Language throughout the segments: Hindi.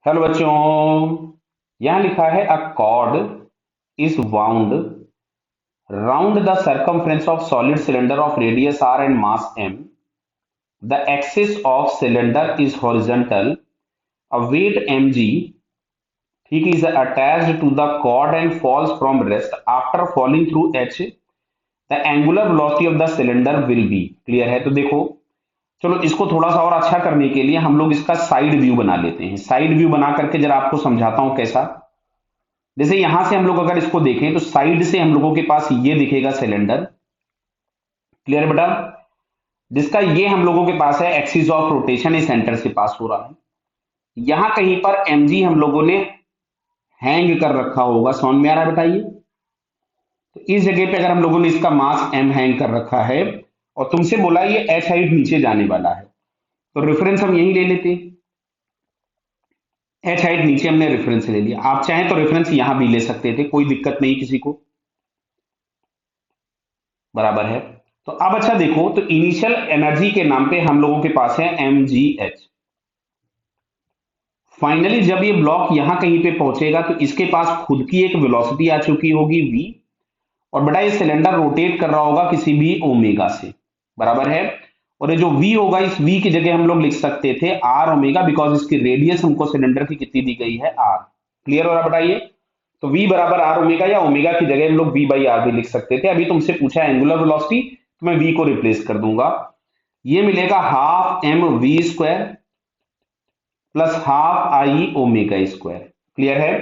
हेलो बच्चों। यहां लिखा है a cord is wound round the circumference of solid cylinder of radius r and mass m. The axis of cylinder is horizontal. A weight mg ठीक is attached to the cord and falls from rest. After falling through h, the angular velocity of the cylinder will be. Clear है? तो देखो, चलो इसको थोड़ा सा और अच्छा करने के लिए हम लोग इसका साइड व्यू बना लेते हैं। साइड व्यू बना करके जरा आपको समझाता हूं कैसा। जैसे यहां से हम लोग अगर इसको देखें तो साइड से हम लोगों के पास ये दिखेगा सिलेंडर। क्लियर बेटा? जिसका ये हम लोगों के पास है एक्सिस ऑफ रोटेशन इस सेंटर से पास हो रहा है। यहां कहीं पर mg हम लोगों ने हैंग कर रखा होगा। समझ में आ रहा है बेटा? ये तो इस जगह पे अगर हम लोगों ने इसका मास m हैंग कर रखा है और तुमसे बोला ये h हाइट नीचे जाने वाला है, तो रेफरेंस हम यही ले लेते हैं। h हाइट नीचे हमने रेफरेंस ले लिया। आप चाहें तो रेफरेंस यहां भी ले सकते थे, कोई दिक्कत नहीं किसी को। बराबर है। तो अब अच्छा देखो, तो इनिशियल एनर्जी के नाम पे हम लोगों के पास है mgh। फाइनली जब ये ब्लॉक यहां कहीं पे पहुंचेगा तो इसके पास खुद की एक वेलोसिटी आ चुकी होगी v, और बेटा ये सिलेंडर रोटेट कर रहा होगा किसी भी ओमेगा से। बराबर है। और ये जो v होगा, इस v की जगह हम लोग लिख सकते थे r ओमेगा, बिकॉज इसकी रेडियस हमको सिलेंडर की कितनी दी गई है, r। क्लियर हो रहा बेटा? ये तो v बराबर r ओमेगा, या ओमेगा की जगह हम लोग v बाई आर भी लिख सकते थे। अभी तुमसे पूछा है एंगुलर वेलोसिटी, तो मैं v को रिप्लेस कर दूंगा। ये मिलेगा half M V square plus half I omega square. Clear है?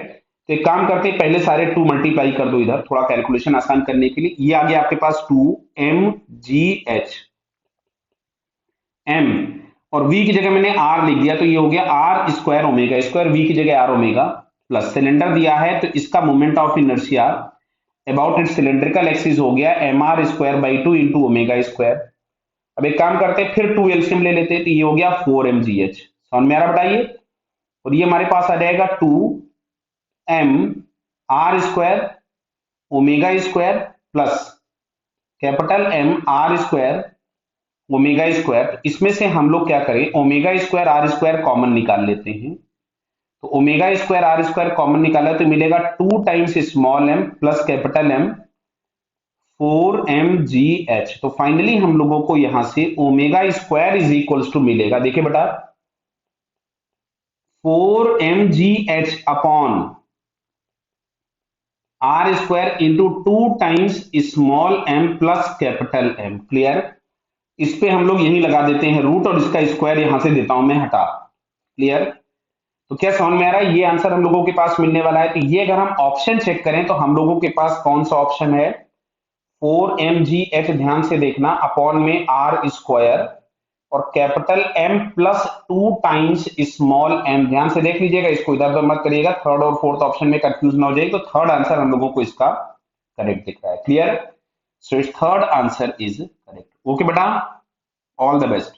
तो एक काम करते हैं, पहले सारे टू मल्टीप्लाई कर दो इधर, थोड़ा कैलकुलेशन आसान करने के लिए। ये आ गया आपके पास 2mgh m, और v की जगह मैंने r लिख दिया, तो ये हो गया r square omega square, v की जगह r ओमेगा, प्लस सिलेंडर दिया है तो इसका moment of inertia about it cylindrical axis हो गया mr square by 2 into omega square. अब एक काम करते हैं, फिर 2 एलसीएम ले लेते हैं, तो ये हो गया 4mgh। समझ में आ रहा बताइए? और ये हमारे पास आ जाएगा 2m r square omega square plus capital M r square omega square. इसमें से हम लोग क्या करें, omega square R square common निकाल लेते हैं। तो omega square R square common निकाला तो मिलेगा 2 times small m plus capital M 4mgh। तो फाइनली हम लोगों को यहां से omega square is equals to मिलेगा, देखिए बेटा, 4mgh upon R square into 2 times small m plus capital M। Clear? इस पे हम लोग यही लगा देते हैं रूट, और इसका स्क्वायर यहां से देता हूं मैं हटा। क्लियर? तो क्या समझ में आ रहा है? ये आंसर हम लोगों के पास मिलने वाला है। तो ये अगर हम ऑप्शन चेक करें तो हम लोगों के पास कौन सा ऑप्शन है, 4mgh, ध्यान से देखना, अपॉन में आर स्क्वायर और capital M plus 2 times small m। ध्यान से देख लीजिएगा, इसको इधर उधर मत करिएगा, थर्ड और फोर्थ ऑप्शन में कंफ्यूज ना हो जाए। तो थर्ड आंसर हम लोगों को इसका करेक्ट दिख रहा है। Clear? So it's third answer is correct. Okay बेटा, ऑल द बेस्ट।